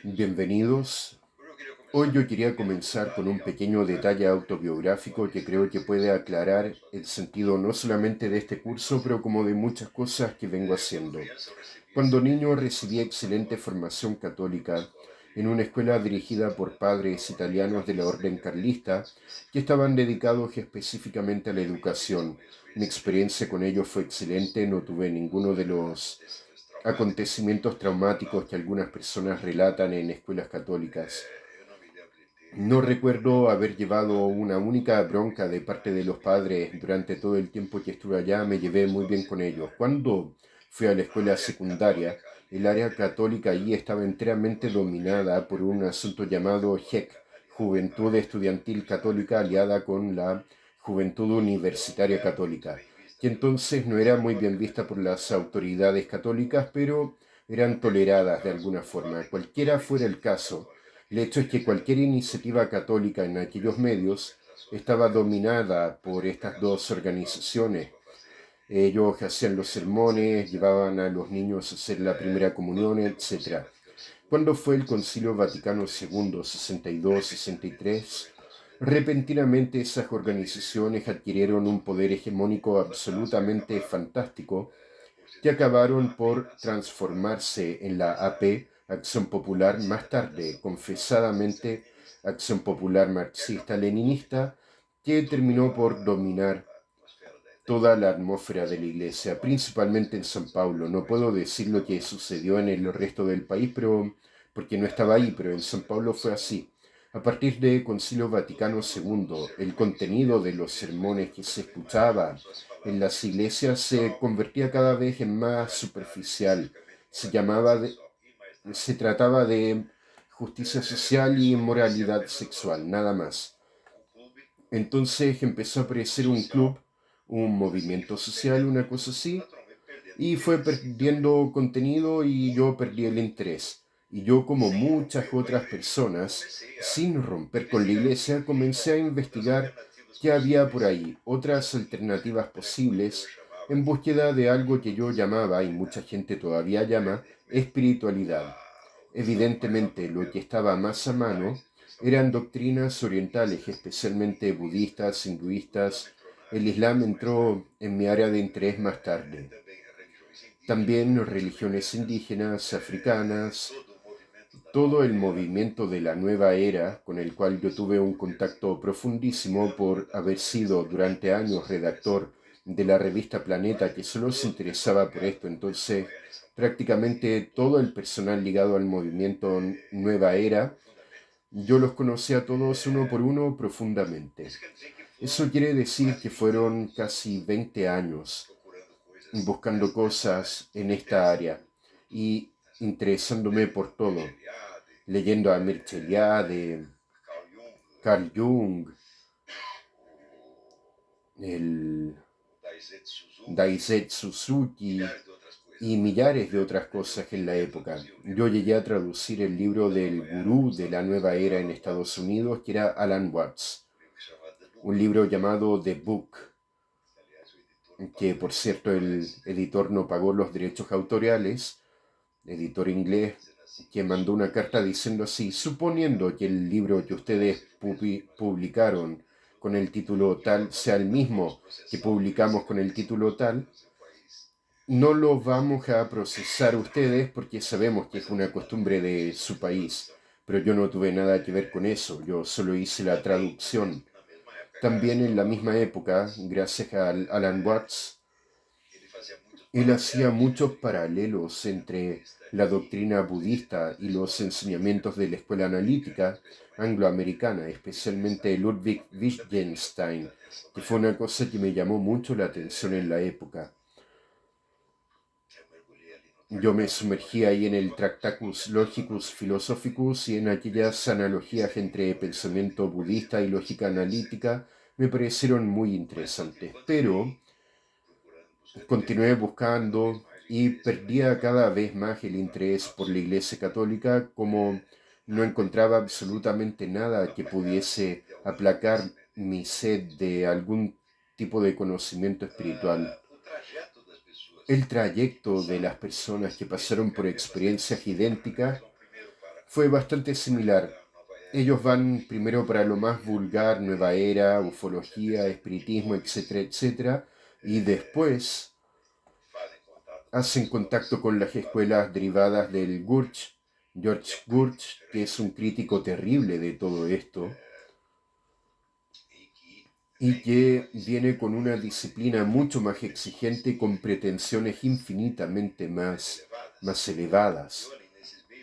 Bienvenidos. Hoy yo quería comenzar con un pequeño detalle autobiográfico que creo que puede aclarar el sentido no solamente de este curso, pero como de muchas cosas que vengo haciendo. Cuando niño recibí excelente formación católica en una escuela dirigida por padres italianos de la orden carlista que estaban dedicados específicamente a la educación. Mi experiencia con ellos fue excelente, no tuve ninguno de los acontecimientos traumáticos que algunas personas relatan en escuelas católicas. No recuerdo haber llevado una única bronca de parte de los padres durante todo el tiempo que estuve allá, me llevé muy bien con ellos. Cuando fui a la escuela secundaria, el área católica allí estaba enteramente dominada por un asunto llamado JEC, Juventud Estudiantil Católica aliada con la Juventud Universitaria Católica, que entonces no era muy bien vista por las autoridades católicas, pero eran toleradas de alguna forma. Cualquiera fuera el caso, el hecho es que cualquier iniciativa católica en aquellos medios estaba dominada por estas dos organizaciones. Ellos hacían los sermones, llevaban a los niños a hacer la primera comunión, etc. Cuando fue el Concilio Vaticano II, 62-63, repentinamente esas organizaciones adquirieron un poder hegemónico absolutamente fantástico que acabaron por transformarse en la AP, Acción Popular, más tarde, confesadamente, Acción Popular Marxista-Leninista, que terminó por dominar toda la atmósfera de la iglesia, principalmente en San Paulo. No puedo decir lo que sucedió en el resto del país, pero porque no estaba ahí, pero en San Paulo fue así. A partir de Concilio Vaticano II, el contenido de los sermones que se escuchaba en las iglesias se convertía cada vez en más superficial. Se trataba de justicia social y moralidad sexual, nada más. Entonces empezó a aparecer un club, un movimiento social, una cosa así, y fue perdiendo contenido y yo perdí el interés. Y yo, como muchas otras personas, sin romper con la iglesia, comencé a investigar qué había por ahí, otras alternativas posibles, en búsqueda de algo que yo llamaba, y mucha gente todavía llama, espiritualidad. Evidentemente, lo que estaba más a mano eran doctrinas orientales, especialmente budistas, hinduistas. El Islam entró en mi área de interés más tarde. También religiones indígenas, africanas, todo el movimiento de la nueva era, con el cual yo tuve un contacto profundísimo por haber sido durante años redactor de la revista Planeta, que solo se interesaba por esto. Entonces, prácticamente todo el personal ligado al movimiento Nueva Era, yo los conocí a todos uno por uno profundamente. Eso quiere decir que fueron casi 20 años buscando cosas en esta área y interesándome por todo, leyendo a Mircea Eliade, Carl Jung, el Daisetsu Suzuki y millares de otras cosas en la época. Yo llegué a traducir el libro del gurú de la nueva era en Estados Unidos, que era Alan Watts, un libro llamado The Book, que por cierto el editor no pagó los derechos autoriales, editor inglés, que mandó una carta diciendo así: suponiendo que el libro que ustedes publicaron con el título tal sea el mismo que publicamos con el título tal, no lo vamos a procesar ustedes porque sabemos que es una costumbre de su país, pero yo no tuve nada que ver con eso, yo solo hice la traducción. También en la misma época, gracias a Alan Watts, él hacía muchos paralelos entre la doctrina budista y los enseñamientos de la escuela analítica angloamericana, especialmente Ludwig Wittgenstein, que fue una cosa que me llamó mucho la atención en la época. Yo me sumergí ahí en el Tractatus Logicus Philosophicus y en aquellas analogías entre pensamiento budista y lógica analítica me parecieron muy interesantes, pero continué buscando y perdía cada vez más el interés por la Iglesia Católica, como no encontraba absolutamente nada que pudiese aplacar mi sed de algún tipo de conocimiento espiritual. El trayecto de las personas que pasaron por experiencias idénticas Fue bastante similar. Ellos van primero para lo más vulgar, nueva era, ufología, espiritismo, etcétera, etcétera, y después hacen contacto con las escuelas derivadas del Gurch, George Gurch, que es un crítico terrible de todo esto, y que viene con una disciplina mucho más exigente y con pretensiones infinitamente más elevadas.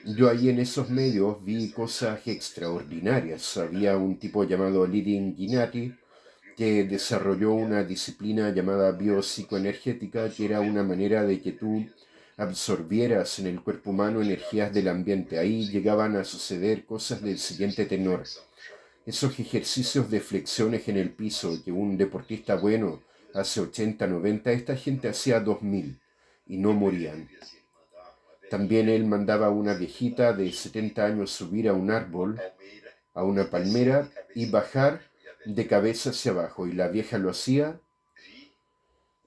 Yo ahí en esos medios vi cosas extraordinarias. Había un tipo llamado Lidin Ginati que desarrolló una disciplina llamada biopsicoenergética, que era una manera de que tú absorbieras en el cuerpo humano energías del ambiente. Ahí llegaban a suceder cosas del siguiente tenor. Esos ejercicios de flexiones en el piso que un deportista bueno hace 80, 90, esta gente hacía 2000 y no morían. También él mandaba a una viejita de 70 años subir a un árbol, a una palmera, y bajar de cabeza hacia abajo. Y la vieja lo hacía,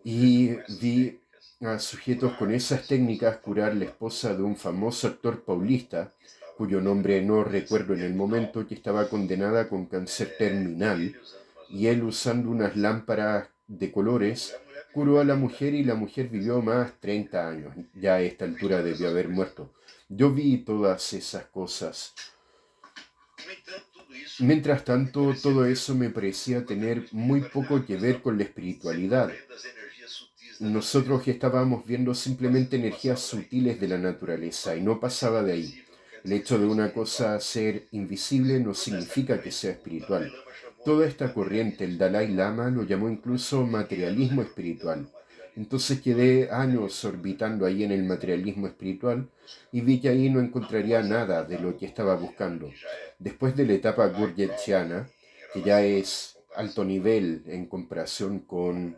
y vi a sujetos con esas técnicas curar la esposa de un famoso actor paulista, cuyo nombre no recuerdo en el momento, que estaba condenada con cáncer terminal, y él usando unas lámparas de colores curó a la mujer y la mujer vivió más 30 años. Ya a esta altura debió haber muerto. Yo vi todas esas cosas. Mientras tanto, todo eso me parecía tener muy poco que ver con la espiritualidad. Nosotros estábamos viendo simplemente energías sutiles de la naturaleza y no pasaba de ahí. El hecho de una cosa ser invisible no significa que sea espiritual. Toda esta corriente, el Dalai Lama lo llamó incluso materialismo espiritual. Entonces quedé años orbitando ahí en el materialismo espiritual y vi que ahí no encontraría nada de lo que estaba buscando. Después de la etapa gurdjieffiana, que ya es alto nivel en comparación con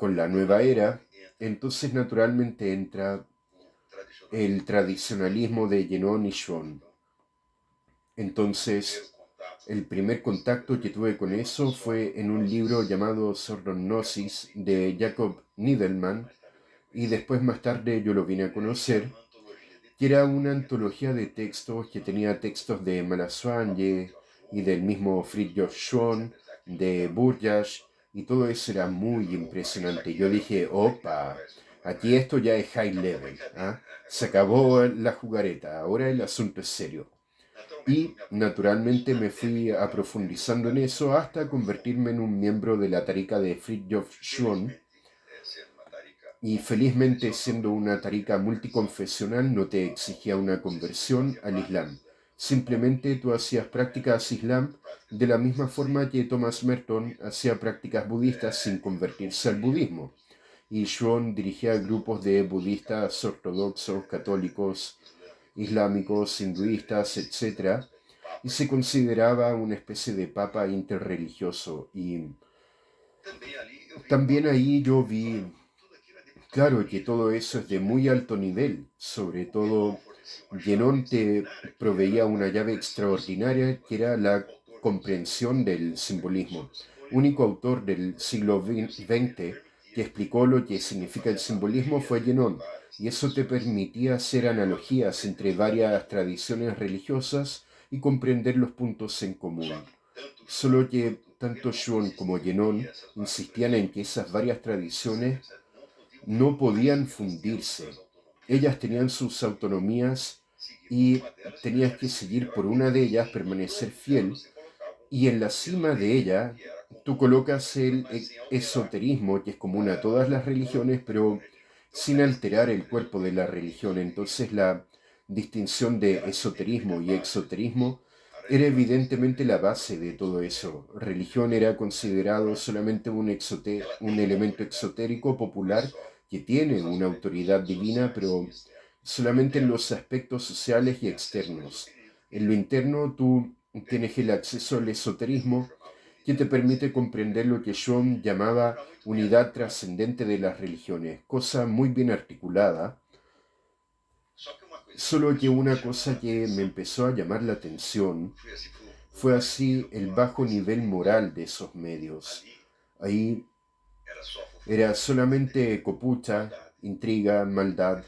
la nueva era, entonces naturalmente entra el tradicionalismo de Yenon y Shuon. Entonces, el primer contacto que tuve con eso fue en un libro llamado Sordonosis de Jacob Niedelman, y después más tarde yo lo vine a conocer, que era una antología de textos que tenía textos de Malasuanye y del mismo Fridtjof Schuon, de Burjas, y todo eso era muy impresionante. Yo dije, opa, aquí esto ya es high level, ¿ah? Se acabó la jugareta, ahora el asunto es serio. Y naturalmente me fui aprofundizando en eso hasta convertirme en un miembro de la tarica de Fridtjof Schuon, y felizmente, siendo una tarika multiconfesional, no te exigía una conversión al Islam. Simplemente tú hacías prácticas Islam de la misma forma que Thomas Merton hacía prácticas budistas sin convertirse al budismo. Y Schuon dirigía grupos de budistas ortodoxos, católicos, islámicos, hinduistas, etc. Y se consideraba una especie de papa interreligioso. Y también ahí yo vi, claro, que todo eso es de muy alto nivel. Sobre todo, Guénon te proveía una llave extraordinaria que era la comprensión del simbolismo. Único autor del siglo XX que explicó lo que significa el simbolismo fue Guénon, y eso te permitía hacer analogías entre varias tradiciones religiosas y comprender los puntos en común. Solo que tanto Schuon como Guénon insistían en que esas varias tradiciones no podían fundirse. Ellas tenían sus autonomías y tenías que seguir por una de ellas, permanecer fiel, y en la cima de ella tú colocas el esoterismo, que es común a todas las religiones, pero sin alterar el cuerpo de la religión. Entonces la distinción de esoterismo y exoterismo era evidentemente la base de todo eso. Religión era considerado solamente un elemento exotérico popular que tiene una autoridad divina, pero solamente en los aspectos sociales y externos. En lo interno tú tienes el acceso al esoterismo, que te permite comprender lo que John llamaba unidad trascendente de las religiones, cosa muy bien articulada. Solo que una cosa que me empezó a llamar la atención fue así el bajo nivel moral de esos medios. Ahí era solamente copucha, intriga, maldad.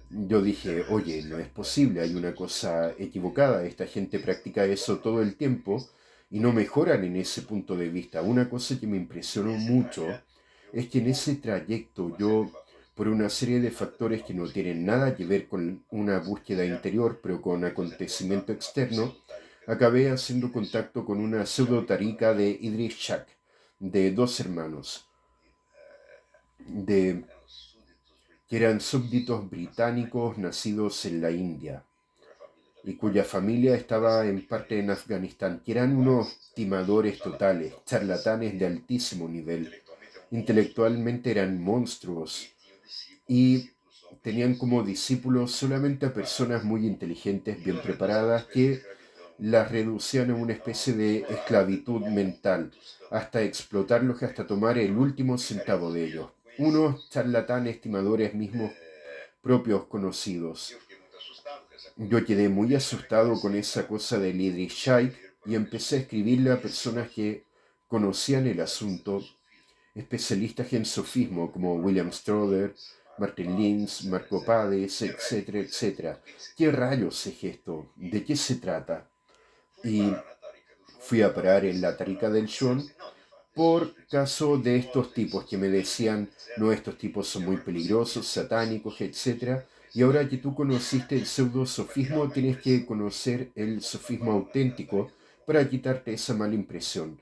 yo dije, oye, no es posible, hay una cosa equivocada, esta gente practica eso todo el tiempo y no mejoran en ese punto de vista. Una cosa que me impresionó mucho es que en ese trayecto yo, por una serie de factores que no tienen nada que ver con una búsqueda interior, pero con acontecimiento externo, acabé haciendo contacto con una pseudo tarica de Idris Shak, de dos hermanos, de que eran súbditos británicos nacidos en la India y cuya familia estaba en parte en Afganistán, que eran unos timadores totales, charlatanes de altísimo nivel. Intelectualmente eran monstruos y tenían como discípulos solamente a personas muy inteligentes, bien preparadas, que las reducían a una especie de esclavitud mental, hasta explotarlos, hasta tomar el último centavo de ellos. Unos charlatanes, timadores mismos propios conocidos. Yo quedé muy asustado con esa cosa del Idris Shaikh y empecé a escribirle a personas que conocían el asunto, especialistas en sofismo como William Stroder, Martin Linz, Marco Pades, etcétera, etcétera. ¿Qué rayos es esto? ¿De qué se trata? Y fui a parar en la tarica del Shon por caso de estos tipos que me decían, no, estos tipos son muy peligrosos, satánicos, etcétera. Y ahora que tú conociste el pseudo-sofismo, tienes que conocer el sofismo auténtico para quitarte esa mala impresión.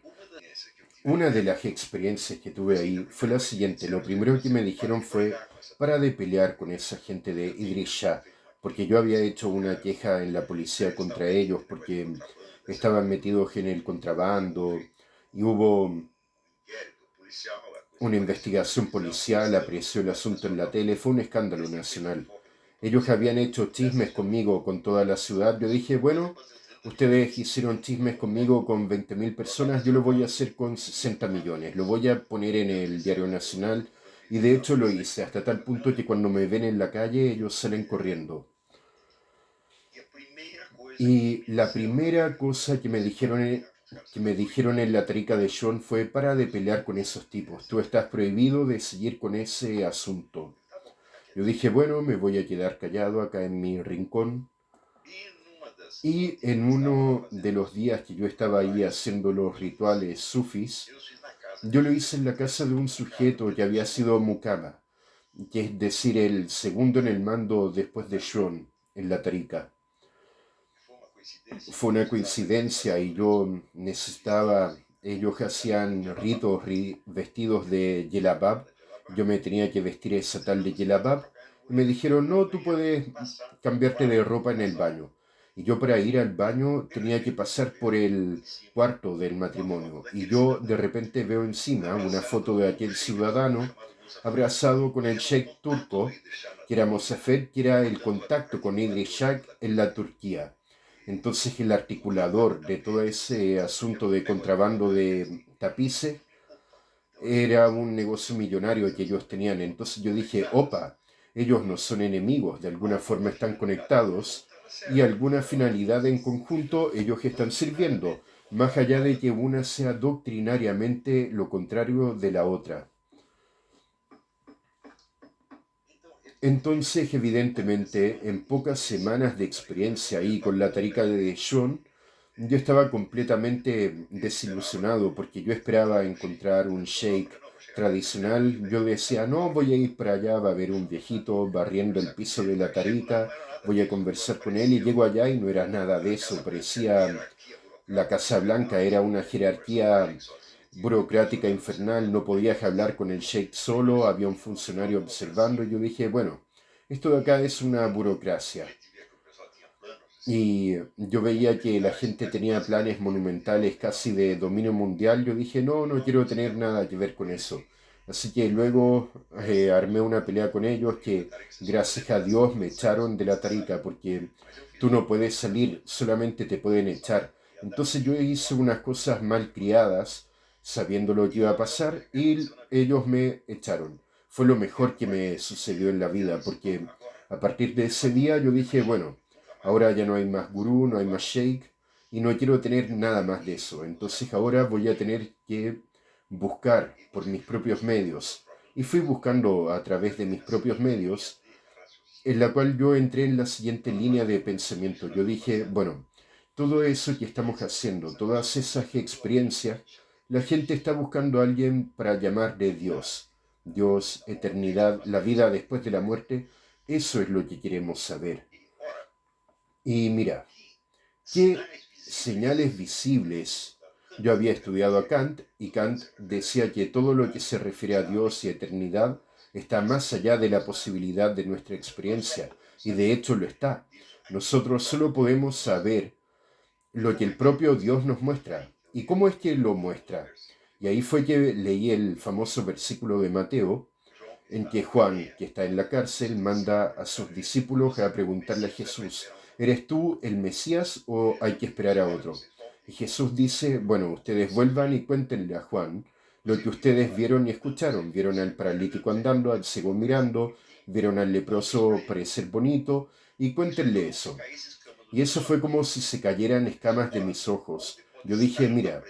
Una de las experiencias que tuve ahí fue la siguiente. Lo primero que me dijeron fue, para de pelear con esa gente de Idris Shah, porque yo había hecho una queja en la policía contra ellos porque estaban metidos en el contrabando y hubo una investigación policial, apreció el asunto en la tele, fue un escándalo nacional. Ellos habían hecho chismes conmigo, con toda la ciudad. Yo dije, bueno, ustedes hicieron chismes conmigo con 20.000 personas, yo lo voy a hacer con 60 millones. Lo voy a poner en el Diario Nacional. Y de hecho lo hice, hasta tal punto que cuando me ven en la calle, ellos salen corriendo. Y la primera cosa que me dijeron en la trica de John fue, para de pelear con esos tipos, tú estás prohibido de seguir con ese asunto. Yo dije, bueno, me voy a quedar callado acá en mi rincón. Y en uno de los días que yo estaba ahí haciendo los rituales sufis, yo lo hice en la casa de un sujeto que había sido Mukama, que es decir, el segundo en el mando después de John en la tarica. Fue una coincidencia y yo necesitaba, ellos hacían ritos vestidos de Yelabab, yo me tenía que vestir esa tal de Yelabab, y me dijeron, no, tú puedes cambiarte de ropa en el baño. Y yo para ir al baño tenía que pasar por el cuarto del matrimonio. Y yo de repente veo encima una foto de aquel ciudadano abrazado con el sheikh turco, que era Mosafet, que era el contacto con Idris Shak en la Turquía. Entonces el articulador de todo ese asunto de contrabando de tapices era un negocio millonario que ellos tenían. Entonces yo dije, opa, ellos no son enemigos, de alguna forma están conectados y alguna finalidad en conjunto ellos están sirviendo, más allá de que una sea doctrinariamente lo contrario de la otra. Entonces, evidentemente, en pocas semanas de experiencia ahí con la tarica de John, yo estaba completamente desilusionado porque yo esperaba encontrar un sheikh tradicional. Yo decía, no, voy a ir para allá, va a haber un viejito barriendo el piso de la tarica, voy a conversar con él y llego allá y no era nada de eso. Parecía la Casa Blanca, era una jerarquía burocrática infernal, no podías hablar con el sheikh solo, había un funcionario observando y yo dije, bueno, esto de acá es una burocracia. Y yo veía que la gente tenía planes monumentales casi de dominio mundial. Yo dije, no, no quiero tener nada que ver con eso. Así que luego armé una pelea con ellos que gracias a Dios me echaron de la tarica porque tú no puedes salir, solamente te pueden echar. Entonces yo hice unas cosas mal criadas sabiendo lo que iba a pasar y ellos me echaron. Fue lo mejor que me sucedió en la vida porque a partir de ese día yo dije, bueno, ahora ya no hay más gurú, no hay más sheikh y no quiero tener nada más de eso. Entonces ahora voy a tener que buscar por mis propios medios. Y fui buscando a través de mis propios medios en la cual yo entré en la siguiente línea de pensamiento. Yo dije, bueno, todo eso que estamos haciendo, todas esas experiencias, la gente está buscando a alguien para llamar de Dios. Dios, eternidad, la vida después de la muerte, eso es lo que queremos saber. Y mira, ¿qué señales visibles? Yo había estudiado a Kant y Kant decía que todo lo que se refiere a Dios y eternidad está más allá de la posibilidad de nuestra experiencia, y de hecho lo está. Nosotros solo podemos saber lo que el propio Dios nos muestra. ¿Y cómo es que lo muestra? Y ahí fue que leí el famoso versículo de Mateo, en que Juan, que está en la cárcel, manda a sus discípulos a preguntarle a Jesús, ¿eres tú el Mesías o hay que esperar a otro? Y Jesús dice, bueno, ustedes vuelvan y cuéntenle a Juan lo que ustedes vieron y escucharon. Vieron al paralítico andando, al ciego mirando, vieron al leproso parecer bonito, y cuéntenle eso. Y eso fue como si se cayeran escamas de mis ojos. Yo dije, mira,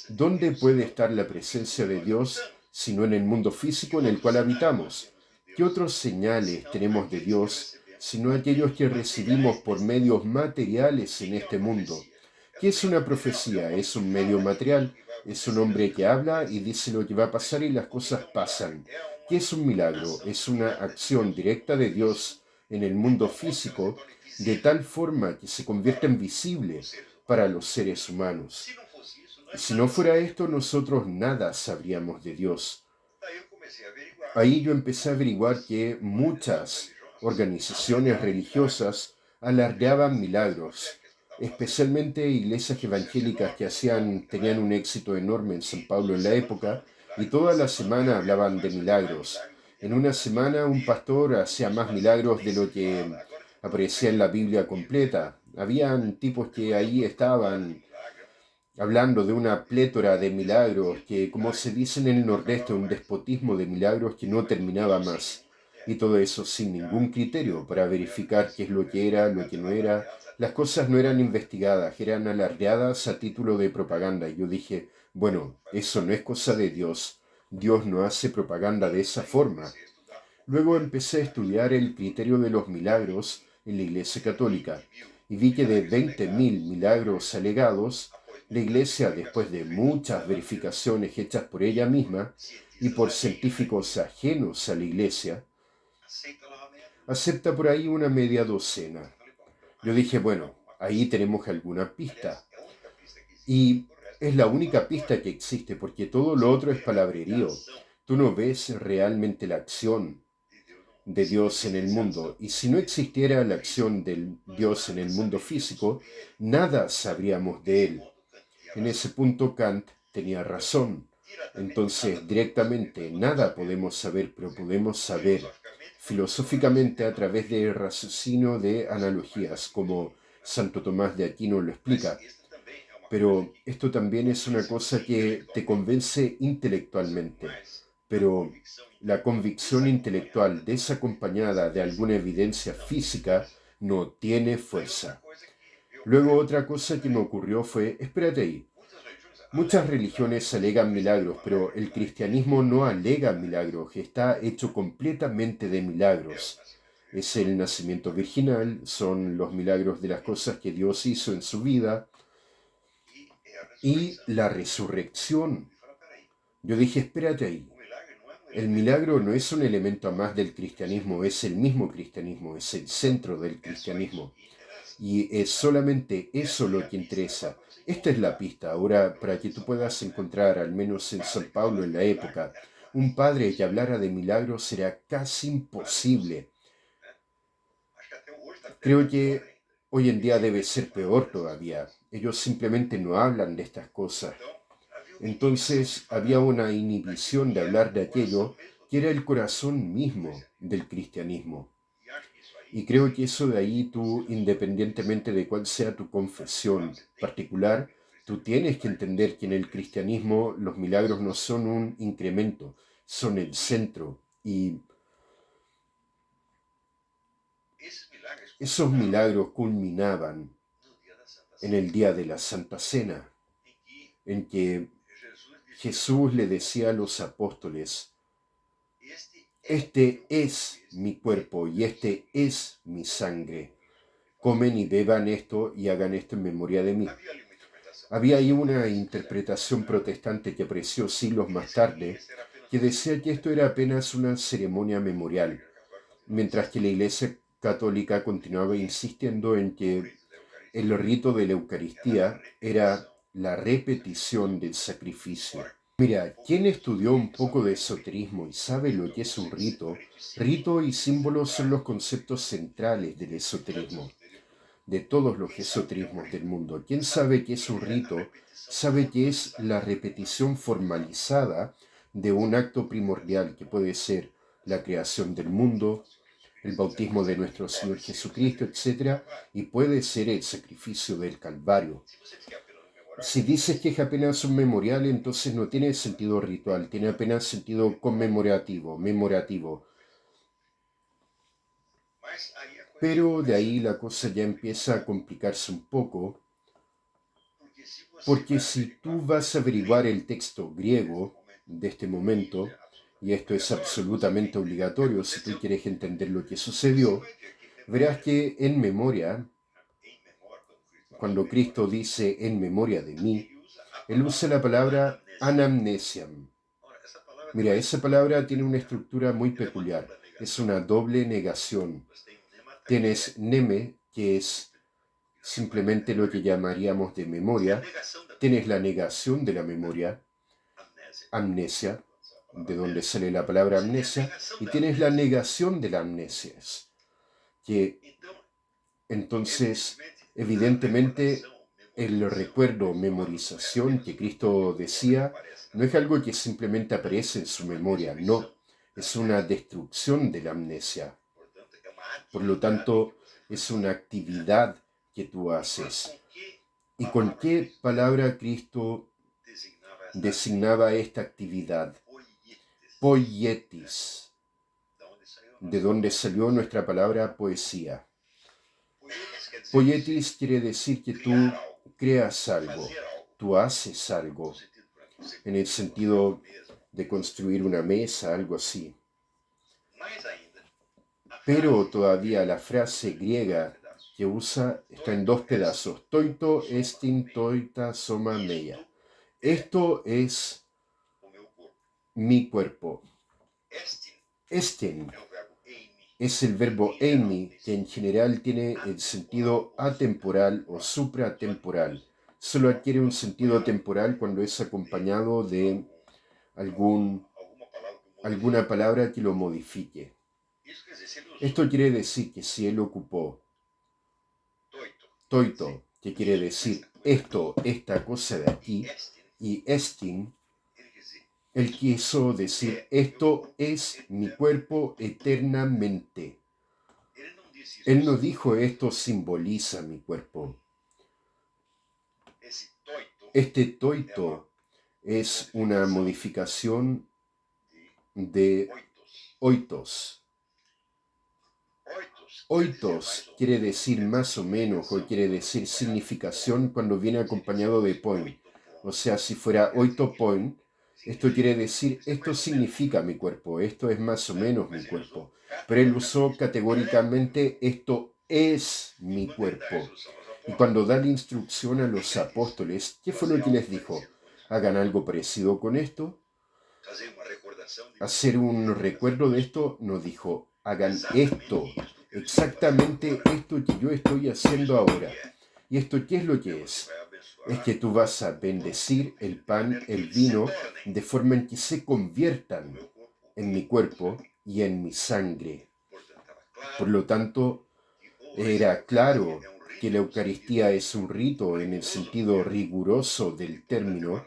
¿dónde puede estar la presencia de Dios sino en el mundo físico en el cual habitamos? ¿Qué otros señales tenemos de Dios sino aquellos que recibimos por medios materiales en este mundo? ¿Qué es una profecía? Es un medio material, es un hombre que habla y dice lo que va a pasar y las cosas pasan. ¿Qué es un milagro? Es una acción directa de Dios en el mundo físico de tal forma que se convierte en visible para los seres humanos. Si no fuera esto, nosotros nada sabríamos de Dios. Ahí yo empecé a averiguar que muchas organizaciones religiosas alardeaban milagros, especialmente iglesias evangélicas que tenían un éxito enorme en San Pablo en la época, y toda la semana hablaban de milagros. En una semana un pastor hacía más milagros de lo que aparecía en la Biblia completa. Habían tipos que ahí estaban hablando de una plétora de milagros, que como se dice en el Nordeste, un despotismo de milagros que no terminaba más. Y todo eso sin ningún criterio para verificar qué es lo que era, lo que no era. Las cosas no eran investigadas, eran alardeadas a título de propaganda. Y yo dije, bueno, eso no es cosa de Dios. Dios no hace propaganda de esa forma. Luego empecé a estudiar el criterio de los milagros en la Iglesia Católica y vi que de 20.000 milagros alegados, la Iglesia, después de muchas verificaciones hechas por ella misma y por científicos ajenos a la Iglesia, acepta por ahí una media docena. Yo dije, bueno, ahí tenemos alguna pista. Y es la única pista que existe, porque todo lo otro es palabrerío. Tú no ves realmente la acción de Dios en el mundo. Y si no existiera la acción del Dios en el mundo físico, nada sabríamos de él. En ese punto Kant tenía razón. Entonces, directamente, nada podemos saber, pero podemos saber filosóficamente a través del raciocinio de analogías, como Santo Tomás de Aquino lo explica. Pero esto también es una cosa que te convence intelectualmente. Pero la convicción intelectual desacompañada de alguna evidencia física no tiene fuerza. Luego otra cosa que me ocurrió fue, espérate ahí, muchas religiones alegan milagros, pero el cristianismo no alega milagros, está hecho completamente de milagros. Es el nacimiento virginal, son los milagros de las cosas que Dios hizo en su vida y la resurrección. Yo dije, espérate ahí. El milagro no es un elemento más del cristianismo, es el mismo cristianismo, es el centro del cristianismo. Y es solamente eso lo que interesa. Esta es la pista. Ahora, para que tú puedas encontrar, al menos en San Pablo en la época, un padre que hablara de milagros será casi imposible. Creo que hoy en día debe ser peor todavía. Ellos simplemente no hablan de estas cosas. Entonces había una inhibición de hablar de aquello que era el corazón mismo del cristianismo. Y creo que eso de ahí tú, independientemente de cuál sea tu confesión particular, tú tienes que entender que en el cristianismo los milagros no son un incremento, son el centro. Y esos milagros culminaban en el día de la Santa Cena, en que Jesús le decía a los apóstoles, Este es mi cuerpo y este es mi sangre. Comen y beban esto y hagan esto en memoria de mí. Había ahí una interpretación protestante que apareció siglos más tarde que decía que esto era apenas una ceremonia memorial, mientras que la Iglesia Católica continuaba insistiendo en que el rito de la Eucaristía era la repetición del sacrificio. Mira, quien estudió un poco de esoterismo y sabe lo que es un rito y símbolo son los conceptos centrales del esoterismo, de todos los esoterismos del mundo. Quien sabe qué es un rito, sabe que es la repetición formalizada de un acto primordial que puede ser la creación del mundo, el bautismo de nuestro Señor Jesucristo, etc., y puede ser el sacrificio del Calvario. Si dices que es apenas un memorial, entonces no tiene sentido ritual, tiene apenas sentido memorativo. Pero de ahí la cosa ya empieza a complicarse un poco, porque si tú vas a averiguar el texto griego de este momento, y esto es absolutamente obligatorio si tú quieres entender lo que sucedió, verás que en memoria, cuando Cristo dice en memoria de mí, Él usa la palabra anamnesiam. Mira, esa palabra tiene una estructura muy peculiar. Es una doble negación. Tienes neme, que es simplemente lo que llamaríamos de memoria. Tienes la negación de la memoria, amnesia, de donde sale la palabra amnesia, y tienes la negación de la amnesia, que entonces, evidentemente, el recuerdo, memorización que Cristo decía, no es algo que simplemente aparece en su memoria, no, es una destrucción de la amnesia. Por lo tanto, es una actividad que tú haces. ¿Y con qué palabra Cristo designaba esta actividad? Poietis, de donde salió nuestra palabra poesía. Poietis quiere decir que tú creas algo, tú haces algo, en el sentido de construir una mesa, algo así. Pero todavía la frase griega que usa está en dos pedazos. Toito estin toita soma meia. Esto es mi cuerpo. Estin es el verbo eimi, que en general tiene el sentido atemporal o supratemporal. Solo adquiere un sentido temporal cuando es acompañado de alguna palabra que lo modifique. Esto quiere decir que si él ocupó toito, que quiere decir esto, esta cosa de aquí, y estin, él quiso decir esto es mi cuerpo eternamente. Él no dijo esto simboliza mi cuerpo. Este toito es una modificación de oitos. Oitos quiere decir más o menos, o quiere decir significación cuando viene acompañado de poin. O sea, si fuera oito poin, esto quiere decir, esto significa mi cuerpo, esto es más o menos mi cuerpo. Pero él usó categóricamente, esto es mi cuerpo. Y cuando da la instrucción a los apóstoles, ¿qué fue lo que les dijo? Hagan algo parecido con esto. Hacer un recuerdo de esto, nos dijo, hagan esto, exactamente esto que yo estoy haciendo ahora. ¿Y esto qué es lo que es? Es que tú vas a bendecir el pan, el vino, de forma en que se conviertan en mi cuerpo y en mi sangre. Por lo tanto, era claro que la Eucaristía es un rito en el sentido riguroso del término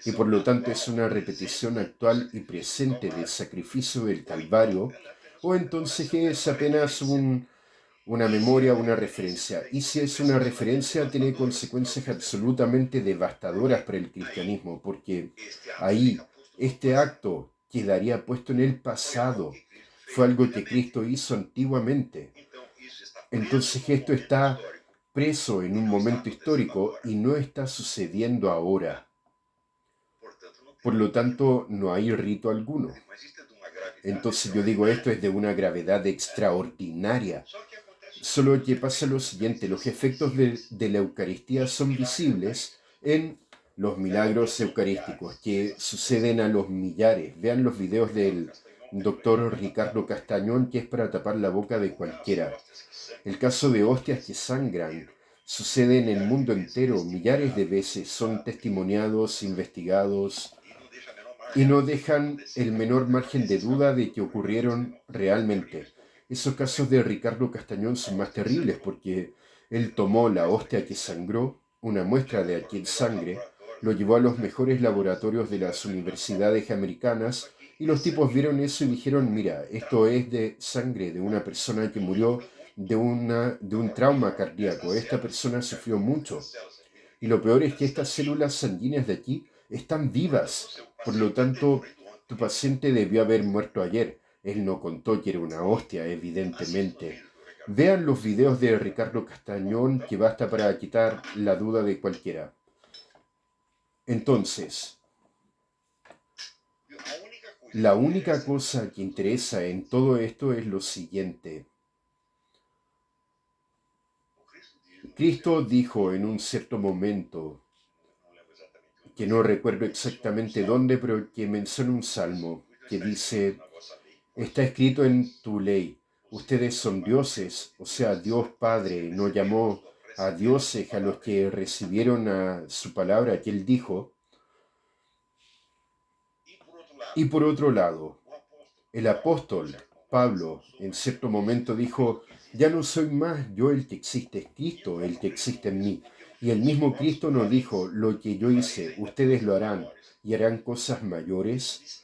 y por lo tanto es una repetición actual y presente del sacrificio del Calvario, o entonces que es apenas una memoria, una referencia. Y si es una referencia, tiene consecuencias absolutamente devastadoras para el cristianismo, porque ahí este acto quedaría puesto en el pasado. Fue algo que Cristo hizo antiguamente. Entonces esto está preso en un momento histórico y no está sucediendo ahora. Por lo tanto, no hay rito alguno. Entonces yo digo, esto es de una gravedad extraordinaria. Solo que pasa lo siguiente, los efectos de la Eucaristía son visibles en los milagros eucarísticos que suceden a los millares. Vean los videos del doctor Ricardo Castañón, que es para tapar la boca de cualquiera. El caso de hostias que sangran sucede en el mundo entero, millares de veces, son testimoniados, investigados, y no dejan el menor margen de duda de que ocurrieron realmente. Esos casos de Ricardo Castañón son más terribles porque él tomó la hostia que sangró, una muestra de aquel sangre, lo llevó a los mejores laboratorios de las universidades americanas y los tipos vieron eso y dijeron, mira, esto es de sangre de una persona que murió de un trauma cardíaco. Esta persona sufrió mucho. Y lo peor es que estas células sanguíneas de aquí están vivas. Por lo tanto, tu paciente debió haber muerto ayer. Él no contó que era una hostia, evidentemente. Vean los videos de Ricardo Castañón, que basta para quitar la duda de cualquiera. Entonces, la única cosa que interesa en todo esto es lo siguiente. Cristo dijo en un cierto momento, que no recuerdo exactamente dónde, pero que menciona un salmo que dice, está escrito en tu ley, ustedes son dioses, o sea, Dios Padre no llamó a dioses a los que recibieron a su palabra que él dijo. Y por otro lado, el apóstol Pablo en cierto momento dijo, ya no soy más yo el que existe, es Cristo el que existe en mí. Y el mismo Cristo nos dijo, lo que yo hice, ustedes lo harán y harán cosas mayores.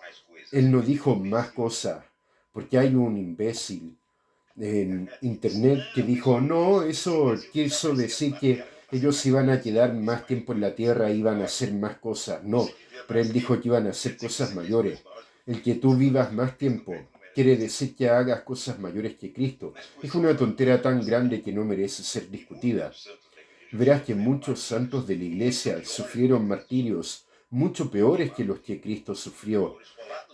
Él no dijo más cosas, porque hay un imbécil en internet que dijo, no, eso quiso decir que ellos iban a quedar más tiempo en la tierra, iban a hacer más cosas. No, pero él dijo que iban a hacer cosas mayores. El que tú vivas más tiempo quiere decir que hagas cosas mayores que Cristo. Es una tontera tan grande que no merece ser discutida. Verás que muchos santos de la iglesia sufrieron martirios mucho peores que los que Cristo sufrió.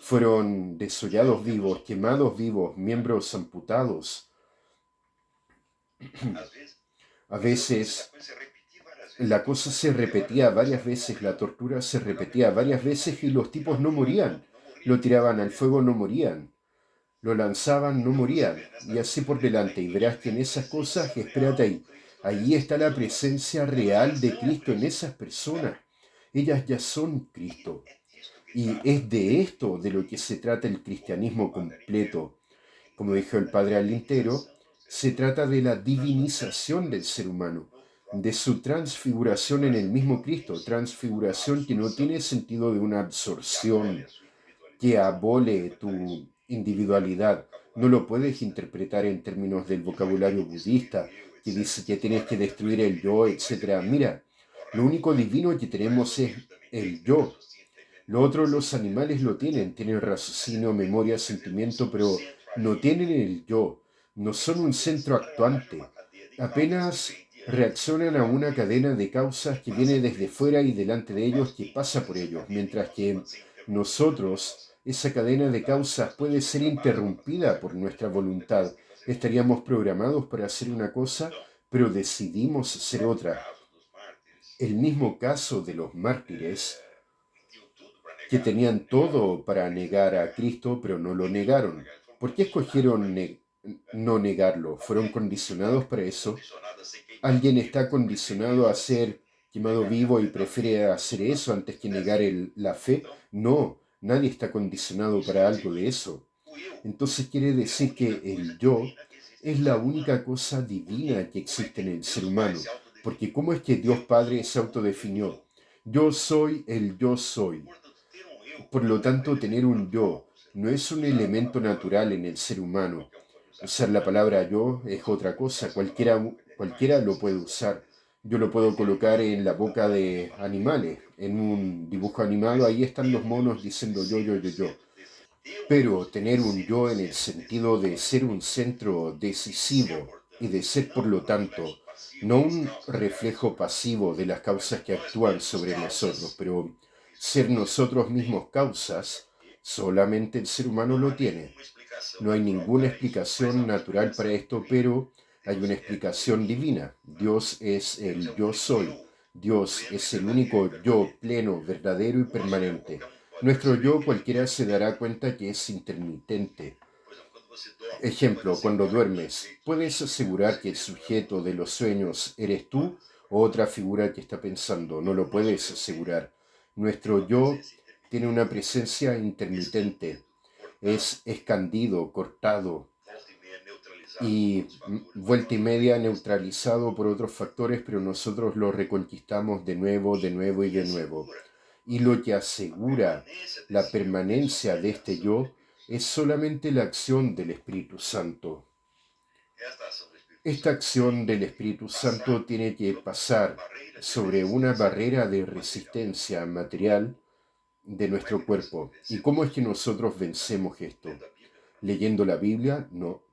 Fueron desollados vivos, quemados vivos, miembros amputados. A veces la cosa se repetía varias veces, la tortura se repetía varias veces y los tipos no morían. Lo tiraban al fuego, no morían. Lo lanzaban, no morían. Y así por delante. Y verás que en esas cosas, espérate ahí. Allí está la presencia real de Cristo en esas personas. Ellas ya son Cristo. Y es de esto de lo que se trata el cristianismo completo. Como dijo el padre Alintero, se trata de la divinización del ser humano, de su transfiguración en el mismo Cristo, transfiguración que no tiene sentido de una absorción que abole tu individualidad. No lo puedes interpretar en términos del vocabulario budista, que dice que tienes que destruir el yo, etc. Mira, lo único divino que tenemos es el yo. Lo otro los animales lo tienen raciocinio, memoria, sentimiento, pero no tienen el yo, no son un centro actuante. Apenas reaccionan a una cadena de causas que viene desde fuera y delante de ellos que pasa por ellos, mientras que nosotros, esa cadena de causas puede ser interrumpida por nuestra voluntad. Estaríamos programados para hacer una cosa, pero decidimos hacer otra. El mismo caso de los mártires, que tenían todo para negar a Cristo, pero no lo negaron. ¿Por qué escogieron no negarlo? ¿Fueron condicionados para eso? ¿Alguien está condicionado a ser quemado vivo y prefiere hacer eso antes que negar la fe? No, nadie está condicionado para algo de eso. Entonces quiere decir que el yo es la única cosa divina que existe en el ser humano. Porque ¿cómo es que Dios Padre se autodefinió? Yo soy el yo soy. Por lo tanto, tener un yo no es un elemento natural en el ser humano. Usar la palabra yo es otra cosa, cualquiera lo puede usar. Yo lo puedo colocar en la boca de animales, en un dibujo animado, ahí están los monos diciendo yo, yo, yo, yo. Pero tener un yo en el sentido de ser un centro decisivo y de ser, por lo tanto, no un reflejo pasivo de las causas que actúan sobre nosotros, pero ser nosotros mismos causas, Solamente el ser humano lo tiene. No hay ninguna explicación natural para esto, pero hay una explicación divina. Dios es el yo soy. Dios es el único yo pleno, verdadero y permanente. Nuestro yo cualquiera se dará cuenta que es intermitente. Ejemplo, cuando duermes, ¿puedes asegurar que el sujeto de los sueños eres tú o otra figura que está pensando? No lo puedes asegurar. Nuestro yo tiene una presencia intermitente. Es escandido, cortado y vuelta y media neutralizado por otros factores, pero nosotros lo reconquistamos de nuevo y de nuevo. Y lo que asegura la permanencia de este yo es solamente la acción del Espíritu Santo. Esta acción del Espíritu Santo tiene que pasar sobre una barrera de resistencia material de nuestro cuerpo. ¿Y cómo es que nosotros vencemos esto? ¿Leyendo la Biblia? No.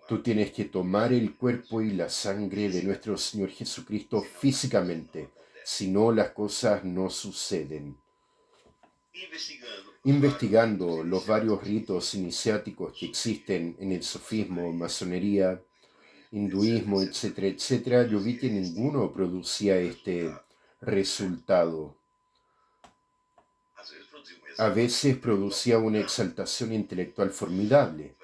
Tú tienes que tomar el cuerpo y la sangre de nuestro Señor Jesucristo físicamente. Si no, las cosas no suceden. Investigando los varios ritos iniciáticos que existen en el sufismo, masonería, hinduismo, etcétera, etcétera, yo vi que ninguno producía este resultado. A veces producía una exaltación intelectual formidable.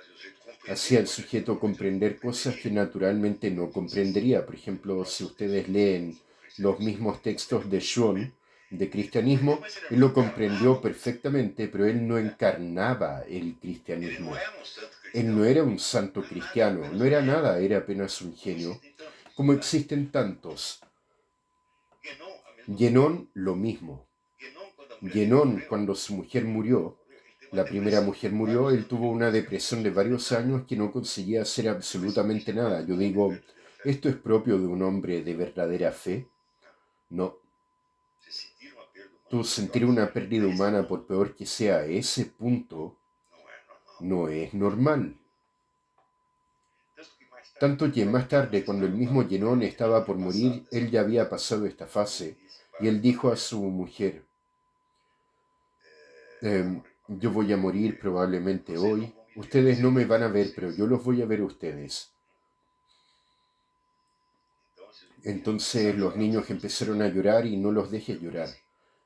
Hacía al sujeto comprender cosas que naturalmente no comprendería. Por ejemplo, si ustedes leen los mismos textos de Schön, de cristianismo, él lo comprendió perfectamente, pero él no encarnaba el cristianismo. Él no era un santo cristiano, no era nada, era apenas un genio, como existen tantos. Guénon, lo mismo. Guénon, cuando su mujer murió, la primera mujer murió, él tuvo una depresión de varios años que no conseguía hacer absolutamente nada. Yo digo, ¿esto es propio de un hombre de verdadera fe? No. Tú sentir una pérdida humana, por peor que sea a ese punto, no es normal. Tanto que más tarde, cuando el mismo Guénon estaba por morir, él ya había pasado esta fase, y él dijo a su mujer, yo voy a morir probablemente hoy, ustedes no me van a ver, pero yo los voy a ver a ustedes. Entonces los niños empezaron a llorar y no los dejes llorar.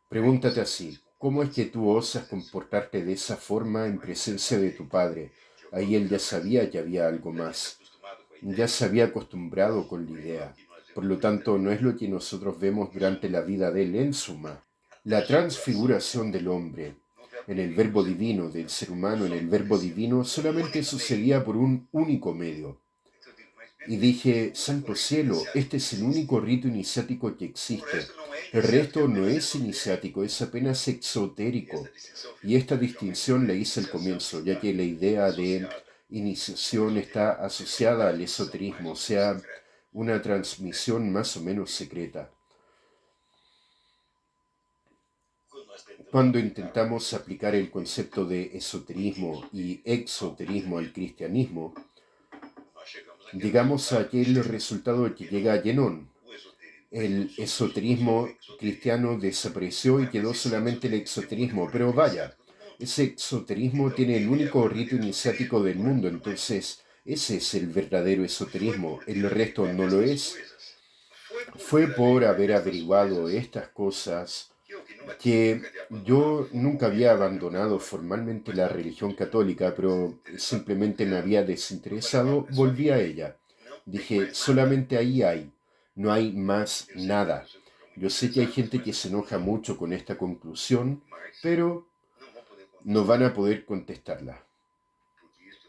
Pregúntate así, ¿cómo es que tú osas comportarte de esa forma en presencia de tu padre? Ahí él ya sabía que había algo más. Ya se había acostumbrado con la idea. Por lo tanto, no es lo que nosotros vemos durante la vida de él en suma. La transfiguración del hombre en el verbo divino, del ser humano en el verbo divino, solamente sucedía por un único medio. Y dije, santo cielo, este es el único rito iniciático que existe. El resto no es iniciático, es apenas exotérico. Y esta distinción la hice al comienzo, ya que la idea de iniciación está asociada al esoterismo, o sea, una transmisión más o menos secreta. Cuando intentamos aplicar el concepto de esoterismo y exoterismo al cristianismo, llegamos a aquel resultado que llega a Guénon. El esoterismo cristiano desapareció y quedó solamente el exoterismo, pero vaya, ese exoterismo tiene el único rito iniciático del mundo, entonces ese es el verdadero esoterismo, el resto no lo es. Fue por haber averiguado estas cosas que yo nunca había abandonado formalmente la religión católica, pero simplemente me había desinteresado, volví a ella. Dije, solamente ahí hay, no hay más nada. Yo sé que hay gente que se enoja mucho con esta conclusión, pero no van a poder contestarla,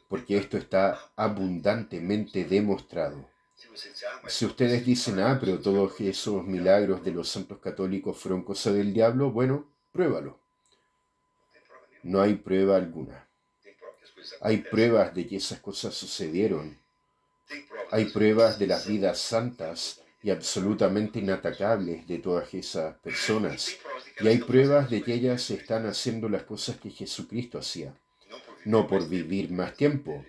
porque esto está abundantemente demostrado. Si ustedes dicen, pero todos esos milagros de los santos católicos fueron cosa del diablo, bueno, pruébalo. No hay prueba alguna. Hay pruebas de que esas cosas sucedieron. Hay pruebas de las vidas santas y absolutamente inatacables de todas esas personas. Y hay pruebas de que ellas están haciendo las cosas que Jesucristo hacía. No por vivir más tiempo.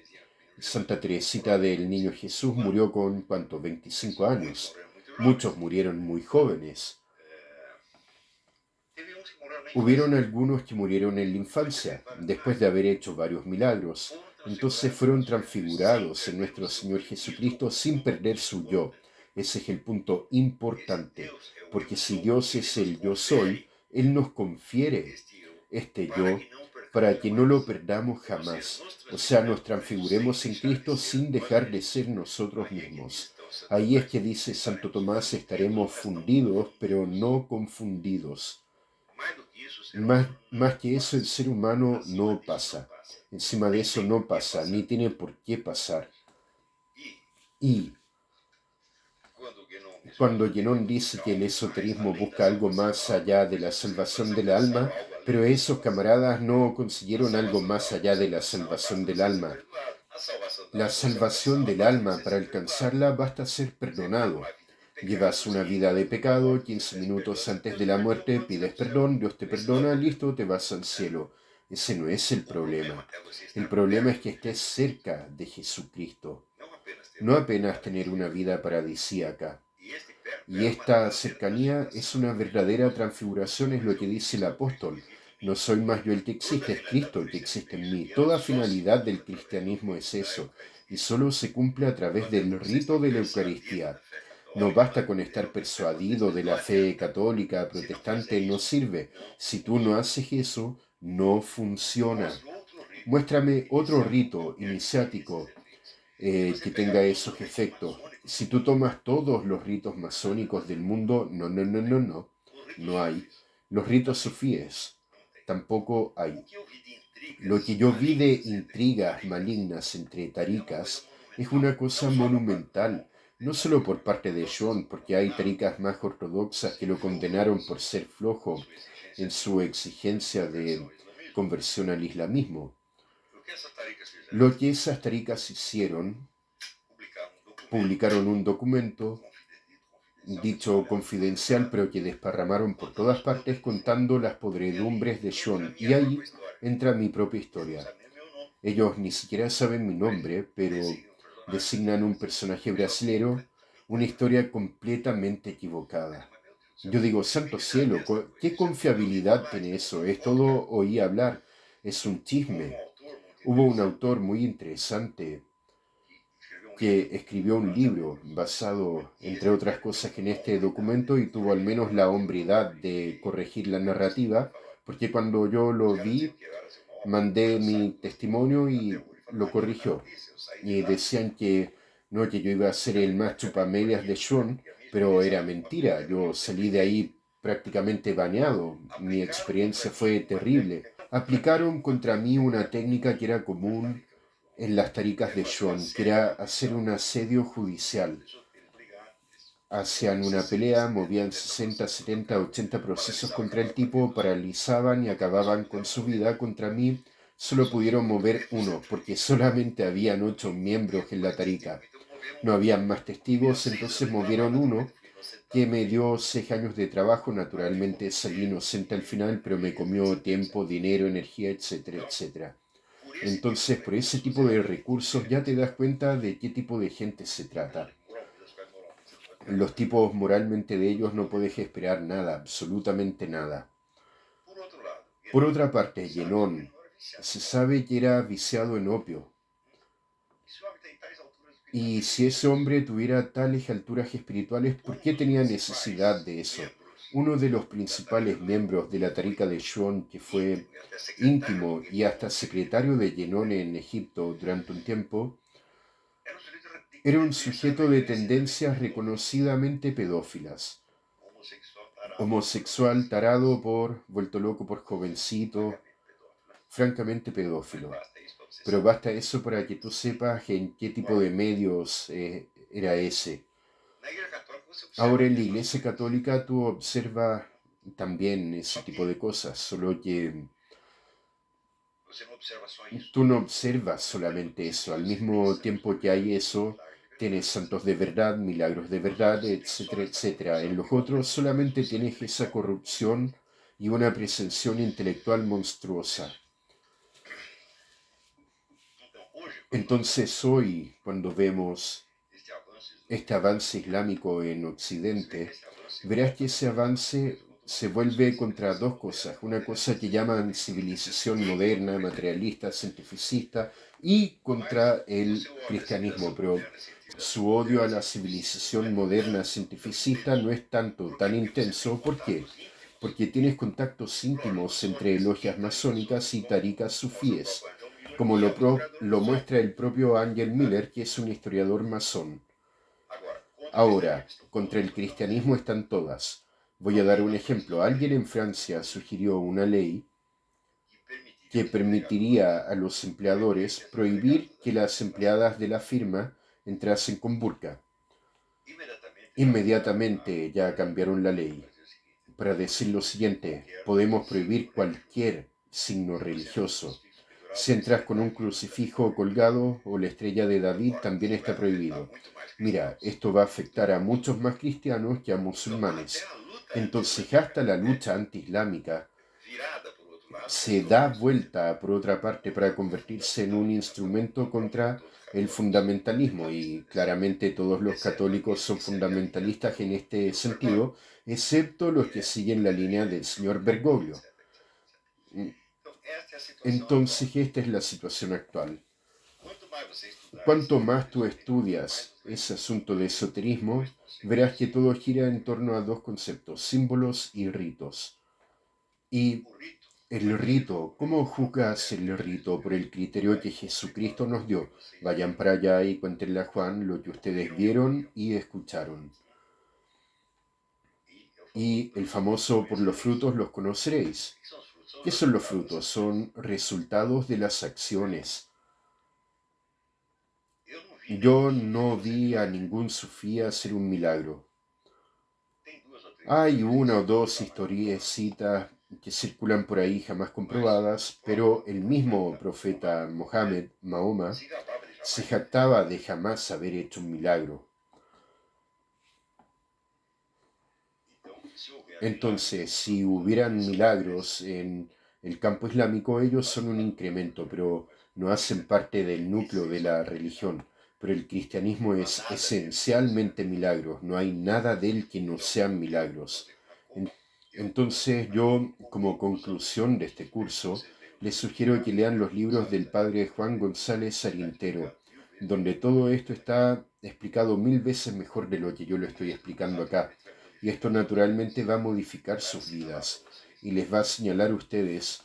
Santa Teresita del Niño Jesús murió con, ¿cuánto? 25 años. Muchos murieron muy jóvenes. Hubieron algunos que murieron en la infancia, después de haber hecho varios milagros. Entonces fueron transfigurados en nuestro Señor Jesucristo sin perder su yo. Ese es el punto importante, porque si Dios es el yo soy, Él nos confiere este yo para que no lo perdamos jamás. O sea, nos transfiguremos en Cristo sin dejar de ser nosotros mismos. Ahí es que dice Santo Tomás, estaremos fundidos, pero no confundidos. Más que eso, el ser humano no pasa. Encima de eso no pasa, ni tiene por qué pasar. Y cuando Guénon dice que el esoterismo busca algo más allá de la salvación del alma, pero esos camaradas no consiguieron algo más allá de la salvación del alma. La salvación del alma, para alcanzarla, basta ser perdonado. Llevas una vida de pecado, 15 minutos antes de la muerte pides perdón, Dios te perdona, listo, te vas al cielo. Ese no es el problema. El problema es que estés cerca de Jesucristo. No apenas tener una vida paradisíaca. Y esta cercanía es una verdadera transfiguración, es lo que dice el apóstol. No soy más yo el que existe, es Cristo el que existe en mí. Toda finalidad del cristianismo es eso, y solo se cumple a través del rito de la Eucaristía. No basta con estar persuadido de la fe católica, protestante, no sirve. Si tú no haces eso, no funciona. Muéstrame otro rito iniciático que tenga esos efectos. Si tú tomas todos los ritos masónicos del mundo, no hay. Los ritos sufíes, tampoco hay. Lo que yo vi de intrigas malignas entre taricas es una cosa monumental, no solo por parte de John, porque hay taricas más ortodoxas que lo condenaron por ser flojo en su exigencia de conversión al islamismo. Lo que esas taricas hicieron, publicaron un documento dicho confidencial, pero que desparramaron por todas partes contando las podredumbres de John. Y ahí entra mi propia historia. Ellos ni siquiera saben mi nombre, pero designan un personaje brasilero, una historia completamente equivocada. Yo digo, santo cielo, ¿qué confiabilidad tiene eso? Es todo oí hablar, es un chisme. Hubo un autor muy interesante que escribió un libro basado, entre otras cosas, en este documento y tuvo al menos la hombridad de corregir la narrativa, porque cuando yo lo vi, mandé mi testimonio y lo corrigió. Y decían que no, que yo iba a ser el más chupamedias de John, pero era mentira. Yo salí de ahí prácticamente bañado. Mi experiencia fue terrible. Aplicaron contra mí una técnica que era común en las taricas de John, que era hacer un asedio judicial. Hacían una pelea, movían 60, 70, 80 procesos contra el tipo, paralizaban y acababan con su vida. Contra mí solo pudieron mover uno, porque solamente habían 8 miembros en la tarica. No habían más testigos, entonces movieron uno, que me dio 6 años de trabajo. Naturalmente salí inocente al final, pero me comió tiempo, dinero, energía, etcétera, etcétera. Entonces, por ese tipo de recursos ya te das cuenta de qué tipo de gente se trata. Los tipos moralmente de ellos no puedes esperar nada, absolutamente nada. Por otra parte, Guénon se sabe que era viciado en opio. Y si ese hombre tuviera tales alturas espirituales, ¿por qué tenía necesidad de eso? Uno de los principales miembros de la Tarika de John, que fue íntimo y hasta secretario de Guénon en Egipto durante un tiempo, era un sujeto de tendencias reconocidamente pedófilas. Homosexual, tarado vuelto loco por jovencito, francamente pedófilo. Pero basta eso para que tú sepas en qué tipo de medios era ese. Ahora en la Iglesia Católica tú observas también ese tipo de cosas, solo que tú no observas solamente eso. Al mismo tiempo que hay eso, tienes santos de verdad, milagros de verdad, etcétera, etcétera. En los otros solamente tienes esa corrupción y una presunción intelectual monstruosa. Entonces hoy, cuando vemos este avance islámico en Occidente, verás que ese avance se vuelve contra dos cosas. Una cosa que llaman civilización moderna, materialista, cientificista, y contra el cristianismo. Pero su odio a la civilización moderna, cientificista, no es tan intenso. ¿Por qué? Porque tienes contactos íntimos entre logias masónicas y tarikas sufíes, como lo muestra el propio Angel Miller, que es un historiador masón. Ahora, contra el cristianismo están todas. Voy a dar un ejemplo. Alguien en Francia sugirió una ley que permitiría a los empleadores prohibir que las empleadas de la firma entrasen con burka. Inmediatamente ya cambiaron la ley para decir lo siguiente: podemos prohibir cualquier signo religioso. Si entras con un crucifijo colgado o la estrella de David, también está prohibido. Mira, esto va a afectar a muchos más cristianos que a musulmanes. Entonces, hasta la lucha antiislámica se da vuelta por otra parte para convertirse en un instrumento contra el fundamentalismo, y claramente todos los católicos son fundamentalistas en este sentido, excepto los que siguen la línea del señor Bergoglio. Entonces, esta es la situación actual. Cuanto más tú estudias ese asunto de esoterismo, verás que todo gira en torno a dos conceptos: símbolos y ritos. Y el rito, ¿cómo juzgas el rito? Por el criterio que Jesucristo nos dio. Vayan para allá y cuéntenle a Juan lo que ustedes vieron y escucharon. Y el famoso por los frutos los conoceréis. ¿Qué son los frutos? Son resultados de las acciones. Yo no vi a ningún sufí hacer un milagro. Hay una o dos historiecitas que circulan por ahí jamás comprobadas, pero el mismo profeta Mohammed, Mahoma, se jactaba de jamás haber hecho un milagro. Entonces, si hubieran milagros en el campo islámico, ellos son un incremento, pero no hacen parte del núcleo de la religión. Pero el cristianismo es esencialmente milagros, no hay nada de él que no sean milagros. Entonces yo, como conclusión de este curso, les sugiero que lean los libros del padre Juan González Sarintero, donde todo esto está explicado 1000 veces mejor de lo que yo lo estoy explicando acá. Y esto naturalmente va a modificar sus vidas y les va a señalar a ustedes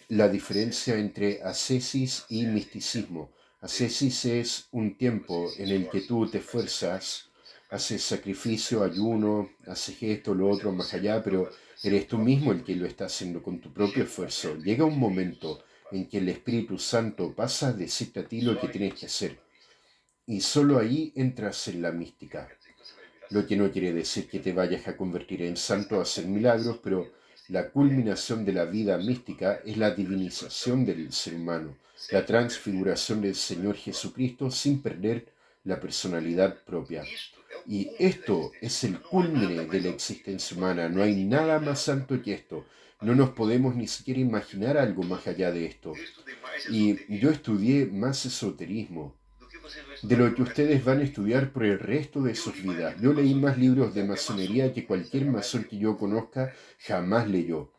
la diferencia entre ascesis y misticismo. Ascesis es un tiempo en el que tú te esfuerzas, haces sacrificio, ayuno, haces esto, lo otro, más allá, pero eres tú mismo el que lo está haciendo con tu propio esfuerzo. Llega un momento en que el Espíritu Santo pasa a decirte a ti lo que tienes que hacer. Y solo ahí entras en la mística. Lo que no quiere decir que te vayas a convertir en santo a hacer milagros, pero la culminación de la vida mística es la divinización del ser humano, la transfiguración del Señor Jesucristo sin perder la personalidad propia. Y esto es el culmine de la existencia humana. No hay nada más santo que esto. No nos podemos ni siquiera imaginar algo más allá de esto. Y yo estudié más esoterismo de lo que ustedes van a estudiar por el resto de sus vidas. Yo leí más libros de masonería que cualquier masón que yo conozca jamás leyó.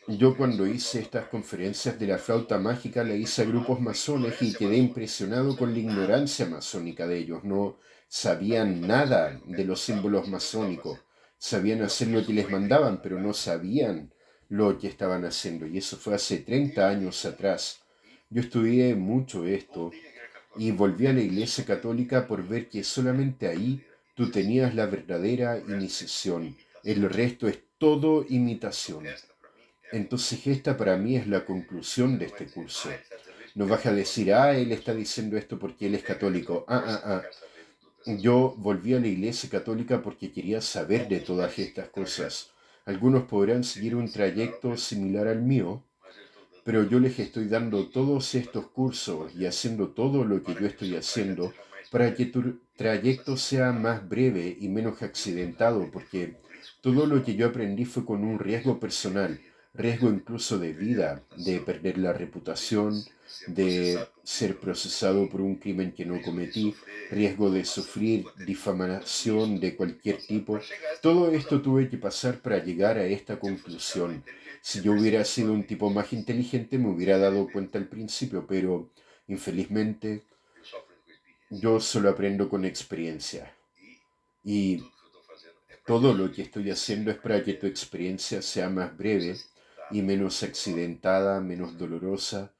Yo cuando hice estas conferencias de la flauta mágica la hice a grupos masones y quedé impresionado con la ignorancia masónica de ellos. No sabían nada de los símbolos masónicos. Sabían hacer lo que les mandaban, pero no sabían lo que estaban haciendo. Y eso fue hace 30 años atrás. Yo estudié mucho esto y volví a la Iglesia Católica por ver que solamente ahí tú tenías la verdadera iniciación. El resto es todo imitación. Entonces esta para mí es la conclusión de este curso. No vas a decir, él está diciendo esto porque él es católico. Yo volví a la Iglesia Católica porque quería saber de todas estas cosas. Algunos podrán seguir un trayecto similar al mío, pero yo les estoy dando todos estos cursos y haciendo todo lo que yo estoy haciendo para que tu trayecto sea más breve y menos accidentado, porque todo lo que yo aprendí fue con un riesgo personal, riesgo incluso de vida, de perder la reputación, de ser procesado por un crimen que no cometí, riesgo de sufrir difamación de cualquier tipo. Todo esto tuve que pasar para llegar a esta conclusión. Si yo hubiera sido un tipo más inteligente, me hubiera dado cuenta al principio, pero infelizmente yo solo aprendo con experiencia. Y todo lo que estoy haciendo es para que tu experiencia sea más breve y menos accidentada, menos dolorosa,